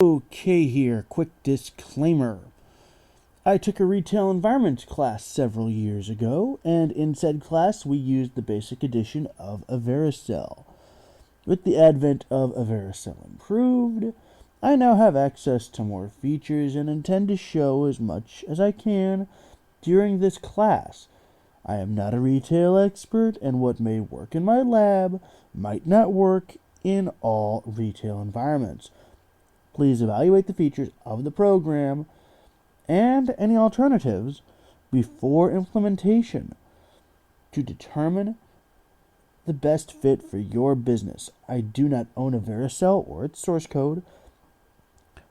Okay here, quick disclaimer. I took a retail environment class several years ago, and in said class we used the basic edition of AveraSell. With the advent of AveraSell Improved, I now have access to more features and intend to show as much as I can during this class. I am not a retail expert, and what may work in my lab might not work in all retail environments. Please evaluate the features of the program and any alternatives before implementation to determine the best fit for your business. I do not own AveraSell or its source code.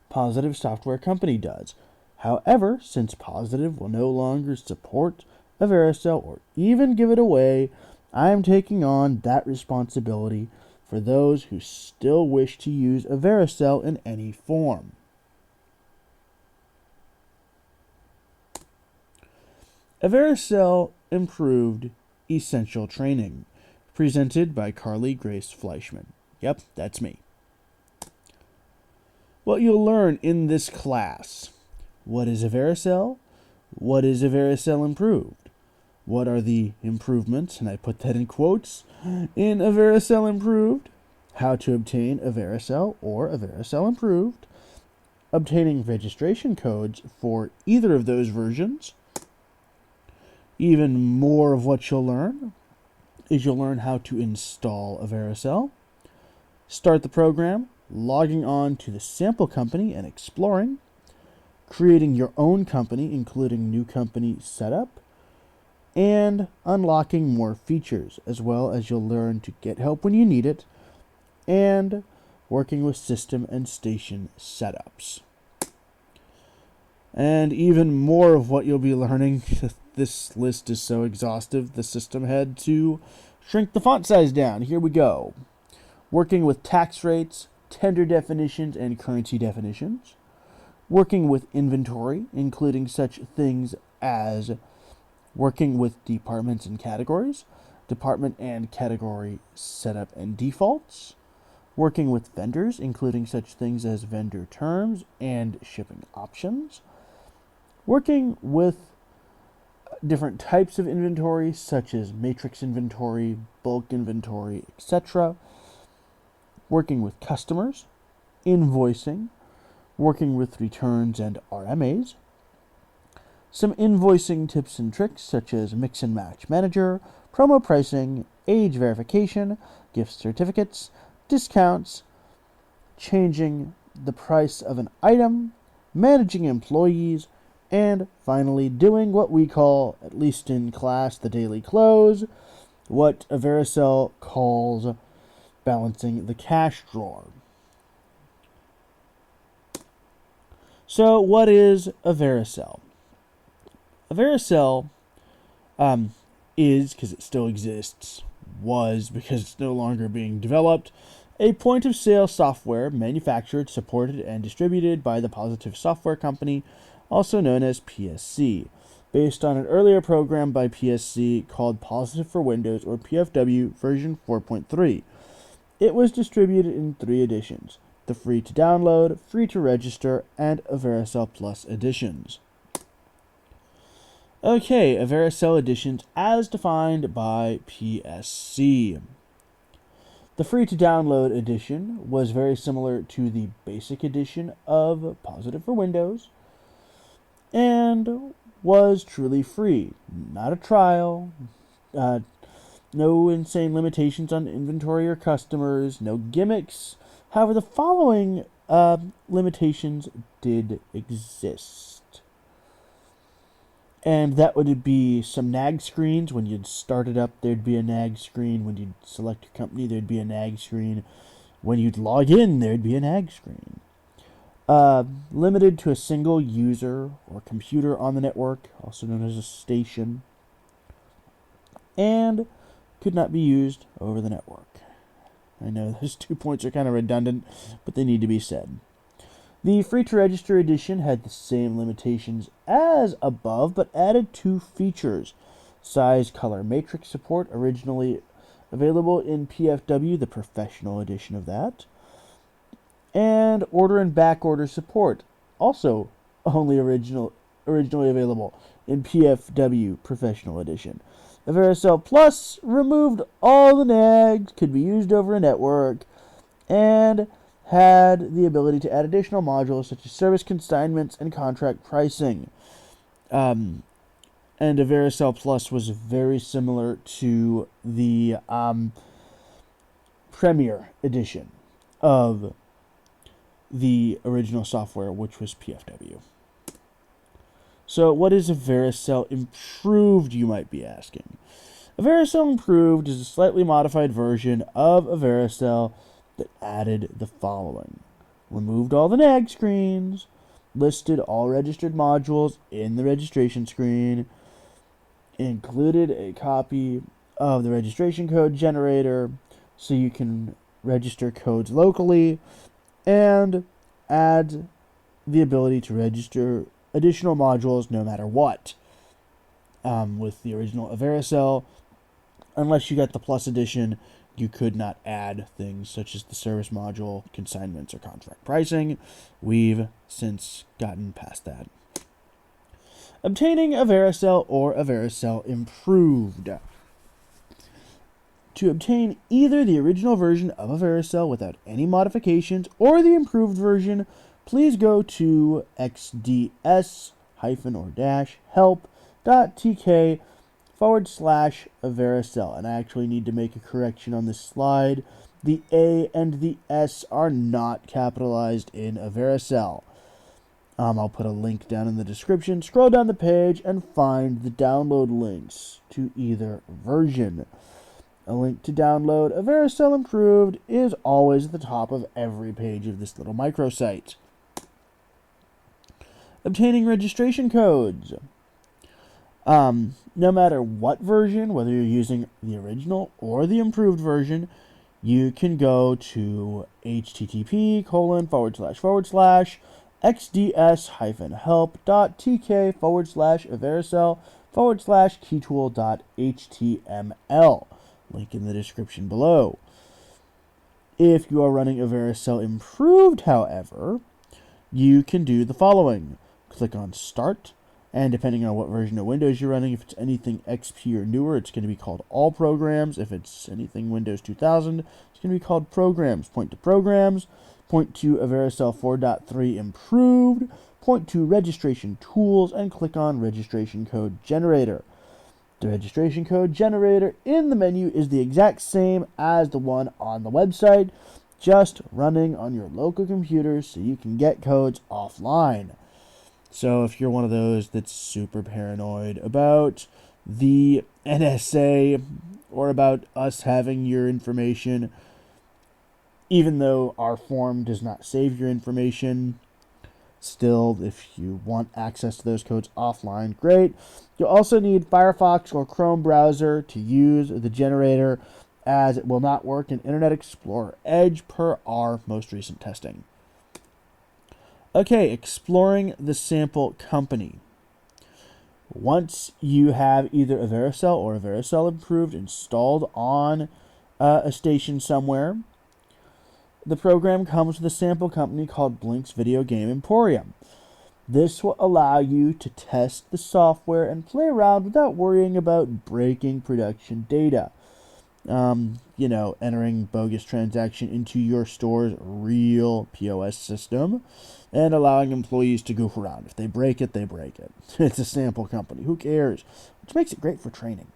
Positive Software Company does. However, since Positive will no longer support AveraSell or even give it away, I am taking on that responsibility for those who still wish to use AveraSell in any form. AveraSell Improved Essential Training, presented by Carly Grace Fleischman. Yep, that's me. What you'll learn in this class: what is AveraSell? What is AveraSell Improved? What are the improvements, and I put that in quotes, in AveraSell Improved? How to obtain AveraSell or AveraSell Improved? Obtaining registration codes for either of those versions. Even more of what you'll learn is you'll learn how to install AveraSell, start the program, logging on to the sample company and exploring, creating your own company, including new company setup, and unlocking more features, as well as you'll learn to get help when you need it, and working with system and station setups. And even more of what you'll be learning. This list is so exhaustive, the system had to shrink the font size down. Here we go. Working with tax rates, tender definitions, and currency definitions. Working with inventory, including such things as working with departments and categories, department and category setup and defaults, working with vendors, including such things as vendor terms and shipping options, working with different types of inventory, such as matrix inventory, bulk inventory, etc., working with customers, invoicing, working with returns and RMAs, some invoicing tips and tricks such as Mix and Match Manager, promo pricing, age verification, gift certificates, discounts, changing the price of an item, managing employees, and finally doing what we call, at least in class, the daily close, what AveraSell calls balancing the cash drawer. So what is AveraSell? AveraSell is, because it still exists, was, because it's no longer being developed, a point-of-sale software manufactured, supported, and distributed by the Positive Software Company, also known as PSC, based on an earlier program by PSC called Positive for Windows, or PFW, version 4.3. It was distributed in 3 editions: the free-to-download, free-to-register, and AveraSell Plus editions. Okay, AveraSell Editions as defined by PSC. The free-to-download edition was very similar to the basic edition of Positive for Windows and was truly free. Not a trial, no insane limitations on inventory or customers, no gimmicks. However, the following limitations did exist. And that would be some nag screens. When you'd start it up, there'd be a nag screen. When you'd select your company, there'd be a nag screen. When you'd log in, there'd be a nag screen. Limited to a single user or computer on the network, also known as a station. And could not be used over the network. I know those 2 points are kind of redundant, but they need to be said. The free-to-register edition had the same limitations as above, but added 2 features: size, color, matrix support, originally available in PFW, the professional edition of that, and order and back order support, also only originally available in PFW Professional Edition. AveraSell Plus removed all the nags, could be used over a network, and had the ability to add additional modules such as service consignments and contract pricing. And AveraSell Plus was very similar to the Premier Edition of the original software, which was PFW. So what is AveraSell Improved, you might be asking? AveraSell Improved is a slightly modified version of AveraSell that added the following: removed all the nag screens, listed all registered modules in the registration screen, included a copy of the registration code generator so you can register codes locally, and add the ability to register additional modules no matter what. With the original AveraSell, unless you got the Plus Edition, you could not add things such as the service module, consignments, or contract pricing. We've since gotten past that. Obtaining AveraSell or AveraSell Improved. To obtain either the original version of AveraSell without any modifications or the improved version, please go to xds-help.tk/AveraSell. And I actually need to make a correction on this slide. The A and the S are not capitalized in AveraSell. I'll put a link down in the description. Scroll down the page and find the download links to either version. A link to download AveraSell Improved is always at the top of every page of this little microsite. Obtaining registration codes. No matter what version, whether you're using the original or the improved version, you can go to http://xds-help.tk/AveraSell/keytool.html. Link in the description below. If you are running AveraSell Improved, however, you can do the following. Click on Start, and depending on what version of Windows you're running, if it's anything XP or newer, it's going to be called All Programs. If it's anything Windows 2000, it's going to be called Programs. Point to Programs, point to AveraSell 4.3 Improved, point to Registration Tools, and click on Registration Code Generator. The registration code generator in the menu is the exact same as the one on the website, just running on your local computer so you can get codes offline. So if you're one of those that's super paranoid about the NSA or about us having your information, even though our form does not save your information, still, if you want access to those codes offline, great. You'll also need Firefox or Chrome browser to use the generator, as it will not work in Internet Explorer Edge per our most recent testing. Okay, exploring the sample company. Once you have either AveraSell or AveraSell Improved installed on a station somewhere, the program comes with a sample company called Blink's Video Game Emporium. This will allow you to test the software and play around without worrying about breaking production data. Entering bogus transaction into your store's real POS system and allowing employees to goof around. If they break it, they break it. It's a sample company. Who cares? Which makes it great for training.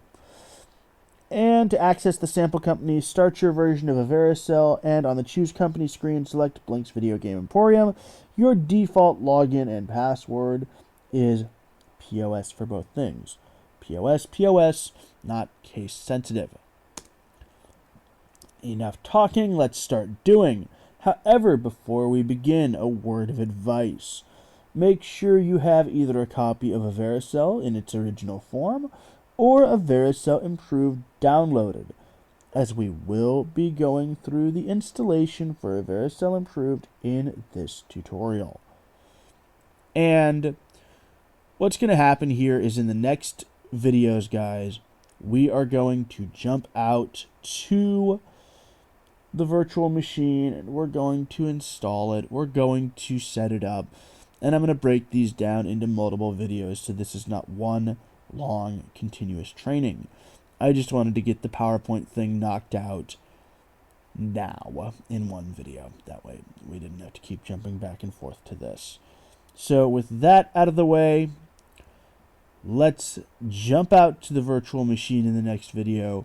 And to access the sample company, start your version of AveraSell, and on the Choose Company screen, select Blink's Video Game Emporium. Your default login and password is POS for both things. POS, not case sensitive. Enough talking, let's start doing. However, before we begin, a word of advice. Make sure you have either a copy of AveraSell in its original form or AveraSell Improved downloaded, as we will be going through the installation for AveraSell Improved in this tutorial. And what's going to happen here is in the next videos, guys, we are going to jump out to the virtual machine, and we're going to install it. We're going to set it up, and I'm going to break these down into multiple videos so this is not one long continuous training. I just wanted to get the PowerPoint thing knocked out now in one video. That way we didn't have to keep jumping back and forth to this. So with that out of the way, let's jump out to the virtual machine in the next video,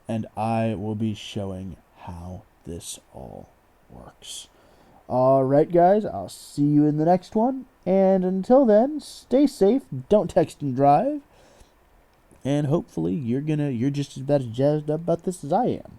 and I will be showing how this all works. Alright guys, I'll see you in the next one, and until then, stay safe, don't text and drive, and hopefully you're just as bad as jazzed up about this as I am.